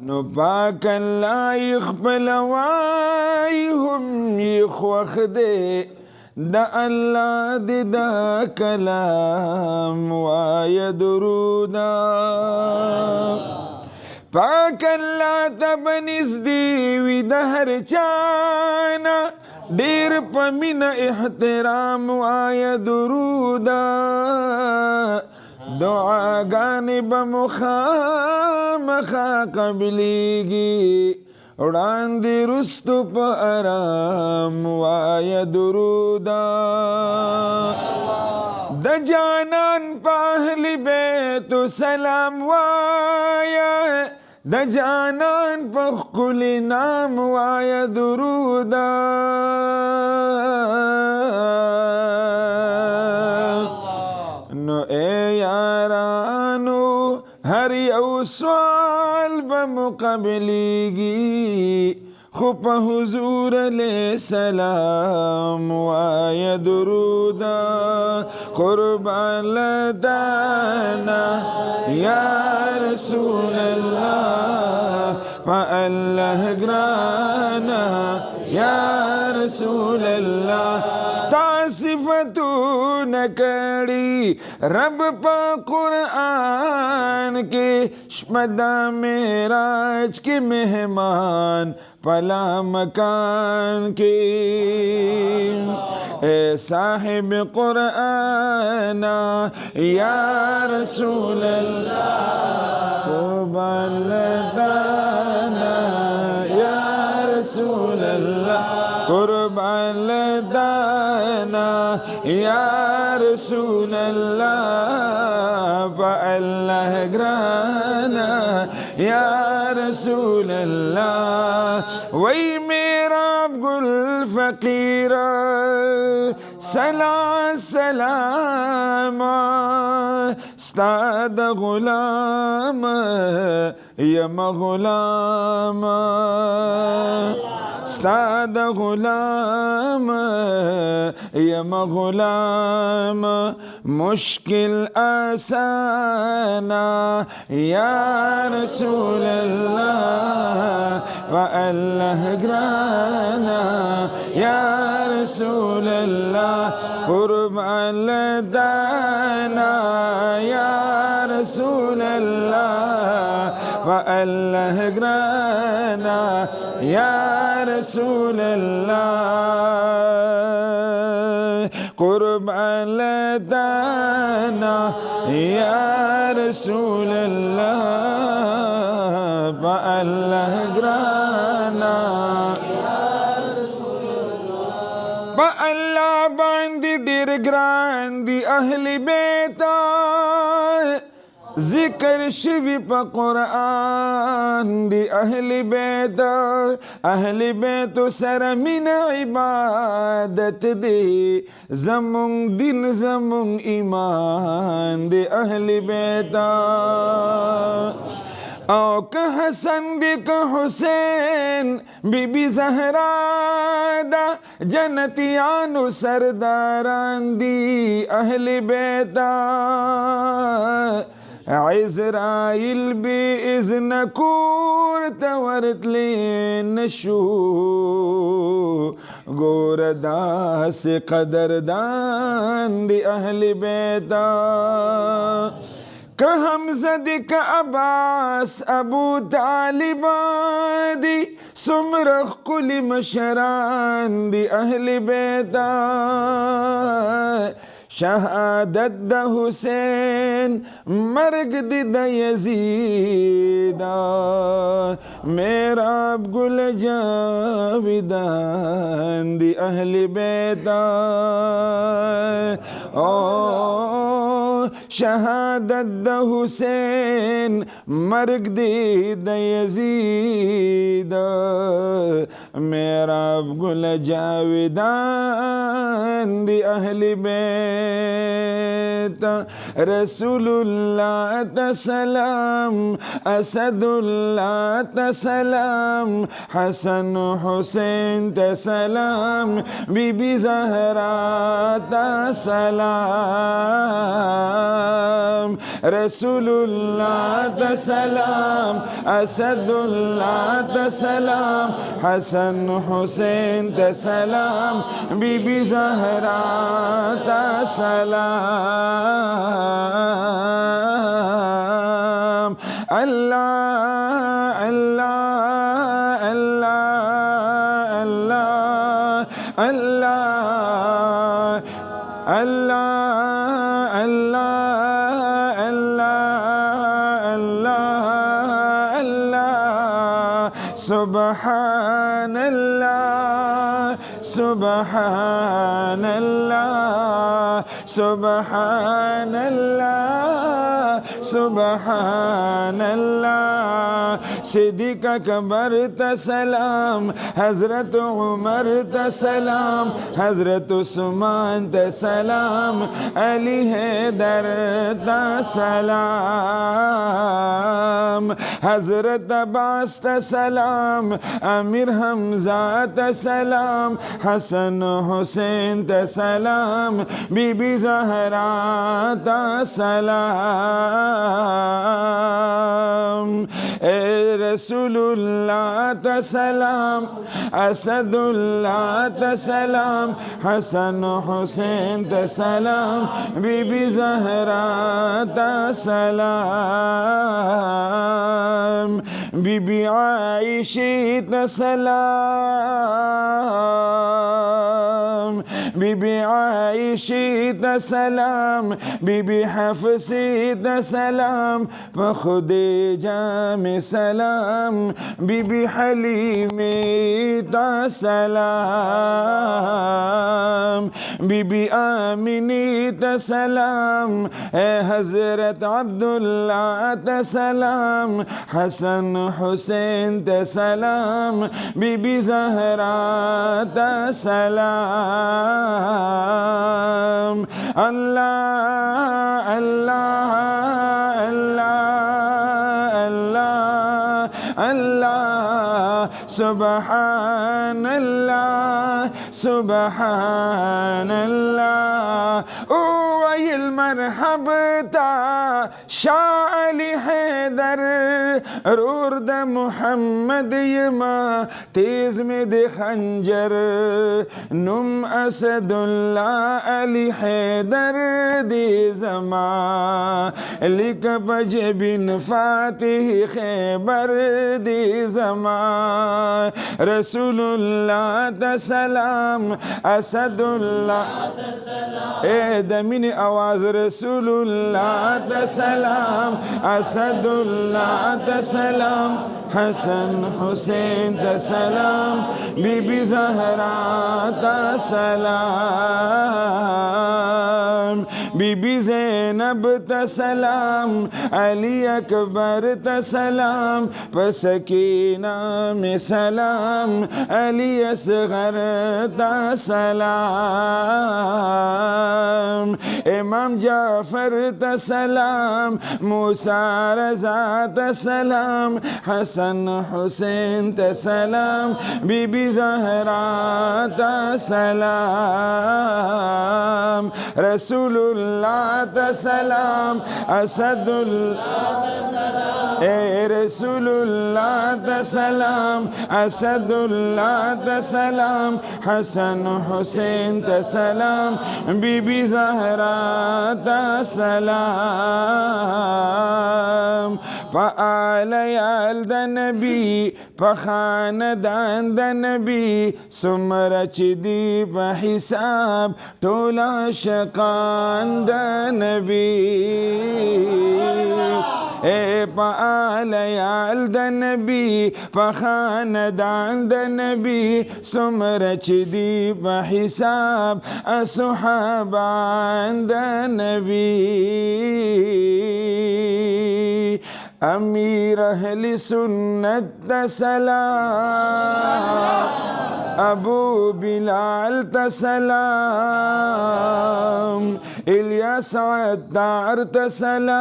نو پاک الله يخبل وای هم يخوخ دے دا الله دے دا کلام وای درودا پاک الله تبنز دی وی دا هر چانا دیر پمین احترام وای درودا دعاګانې به مخامخا قبلیږي وړاندې رستو په ارام وایه درودا د جانان په اهل بیتو سلام وایه د جانان په ښکلي نام وایه درودا نو ای یارانو هر یو سوال به مقبلیږي خو په حضور علیہ السلام وایه درودا قربان لدانا یا رسول الله فالله گرانا یا رسول الله ستا صفتونه کړي رب په قرآن کې شپه د معراج کې مهمان پلا مکان کې اے صاحب قرآن یا رسول اللہ قربان لدانا یا رسول اللہ قربان لدانا یا رسول اللہ فاللہ گرانا یا رسول اللہ وی میرا گل فقیر سلام سلام استاد غلام یم غلام استاد غلام یم غلام مشکل آسانا یا رسول اللہ واللہ گرانا یا رسول اللہ قربان لدانا یا رسول اللہ واللہ گرانا یا رسول اللہ قربان لدانا یا رسول اللہ واللہ گرانا با اللہ باندی ډیر ګران دی اهل بیتا ذکر شوی پا قرآن دی اهل بیت سر من عبادت دی زمون دین زمون ایمان دی اهل بیتا او که حسن دی که حسین بی بی زہرا دا جنتیانو سرداران دی اهل بیتا عزرائیل بی اذن کور تورتلی نشو گوردا سے قدردان دی اہل بیتا کہ حمزہ دی کہ عباس ابو طالب دی سمرخ کلی مشران دی اہل بیتا شہادت دا حسین مرگ دی دا یزیدا میرا گل جاویدان دی اہل بیتا شہادت دا حسین مرگ دی دا یزیدا میرا گل جاویدان دی اہل بیتا رسول اللہ تسلام اسد اللہ تسلام حسن حسین تسلام بی بی زہرا تسلام رسول اللہ तसलाम असदुल्लाह तसलाम हसन हुसैन तसलाम बीबी ज़हरा तसलाम अल्लाह अल्लाह अल्लाह अल्लाह अल्लाह अल्लाह अल्लाह अल्लाह अल्लाह अल्लाह सुबहान अल्लाह सुबहान अल्लाह सुबहान अल्लाह सुबहान अल्लाह सिद्दीक़ अकबर तसलाम हज़रत उमर तसलाम हज़रत उस्मान तसलाम अली हैदर तसलाम हज़रत अब्बास तसलाम अमीर हमज़ा तसलाम हसन हुसैन तसलाम बीबी ज़हरा तसलाम ए रसूलुल्लाह तसलाम असदुल्लाह तसलाम हसन हुसैन तसलाम बीबी ज़हरा तसलाम बीबी आयशा तसलाम बीबी आयशा तसलाम बीबी हफ्सा तसलाम खुदीजा में सलाम बीबी हलीमा तसलाम बीबी आमिना तसलाम हज़रत अब्दुल्लाह तसलाम हसन हुसैन तसलाम बीबी ज़हरा तसलाम अल्लाह अल्लाह अल्लाह अल्लाह अल्लाह सुबहान अल्लाह सुबहान अल्लाह ओ वैल मरहबता शाह अली हैदर रूरद मोहम्मद यमा तेज में दे खंजर नुम असदुल्लाह अली हैदर दे जमा लिक बज बिन फातिह खैबर दे जमा रसूलुल्लाह तसलाम असदुल्लाह ए दमीन आवाज रसूलुल्लाह तसलाम असदुल्लाह तसलाम हसन हुसैन तसलाम बीबी ज़हरा तसलाम बीबी ज़ैनब तसलाम अली अकबर तसलाम सकीना में सलाम अली असगर तसलाम इमाम जाफर तसलाम मूसा रज़ा तसलाम हसन हुसैन तसलाम बीबी ज़हरा तसलाम रसूलुल्लाह तसलाम असदुल्लाह ए रसूलुल्लाह तसलाम असदुल्लाह तसलाम हसन हुसैन तसलाम बीबी ज़हरा तसलाम फ़आल याल द नबी फ़ख़ानदान द नबी सुमरच दी बहिसाब टोला शकान द नबी ए फ़आल याल द नबी फ़ख़ानदान द नबी सुमरच दी बहिसाब असुहाबान द नबी अमीर अहली सुन्नत तसलाम अबू बिलाल तसलाम इलियास अत्तार तसलाम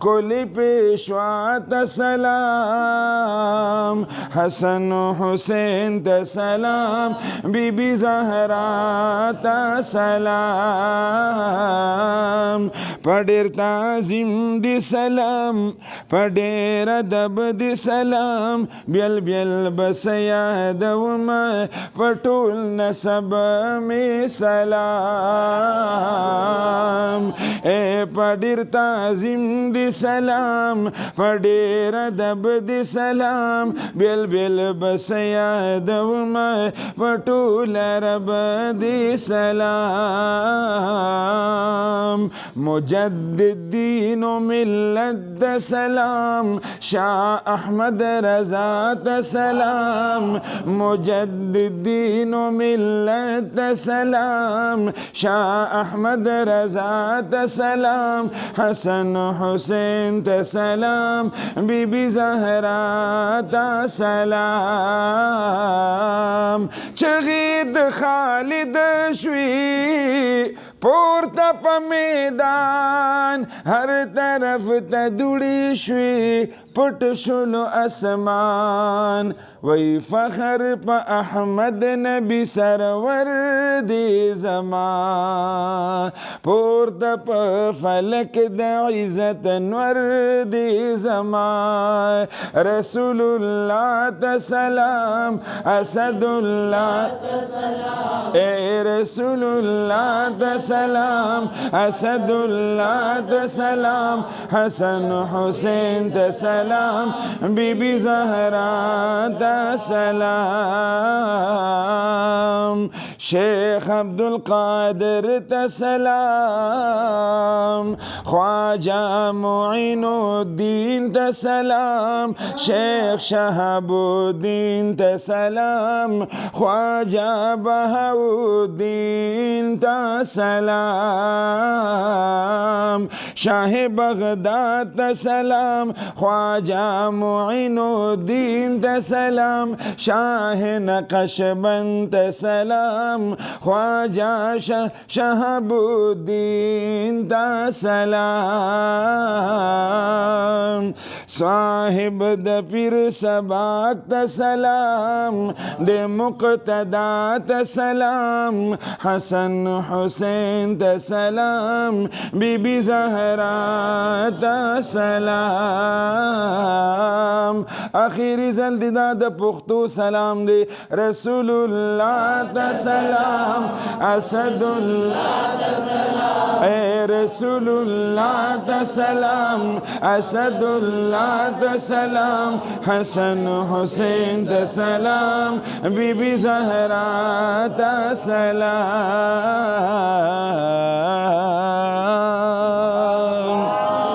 खुली पेशवा तसलाम हसन हुसैन तसलाम बीबी ज़हरा तसलाम पढ़ेर ताज़िम दी सलाम पढ़ेर अदब दी सलाम बियल बियल बस यादवमा पटोल नसब में सलाम ए पढ़ेर ताज़िम दी सलाम पढ़ेर अदब दी सलाम बियल बियल बस यादवमा पटोल रब दी सलाम मुजद्दिदीन मिल्लत सलाम शाह अहमद रज़ा सलाम मुजद्दिदीन मिल्लत सलाम शाह अहमद रज़ा सलाम हसन हुसैन सलाम बीबी ज़हरा सलाम शहीद खालिद श्वी पोर्ता प मैदान हर तरफ तदुड़ी श्वी पुट शुलो असमान वही फ़खर प अहमद नबी सरवर दे ज़मान पोर्ता प फलक द इज़्ज़त नवर दे ज़मान रसूलुल्लाह तसलाम असदुल्लाह ए रसूलुल्लाह तसलाम असदुल्लाह तसलाम हसन हुसैन तसलाम बीबी ज़हरा तसलाम शेख अब्दुल कादिर तसलाम ख्वाजा मुइनुद्दीन तसलाम शेख शहाबुद्दीन तसलाम ख्वाजा बहाउद्दीन तसलाम शाह बगदाद तसलाम ख्वाजा मुइनुद्दीन तसलाम शाह नक्शबंद तसलाम ख्वाजा शहाबुद्दीन तसलाम साहिब द पीर सबाक तसलाम दे मुक्तदा तसलाम हसन हुसैन तसलाम बीबी ज़हरा तसलाम आखिरी जल्दीदा द पुख्तू सलाम दे रसूलुल्लाह तसलाम असदुल्लाह तसलाम ए रसूलुल्लाह तसलाम असदुल्लाह तसलाम हसन हुसैन तसलाम बीबी ज़हरा तसलाम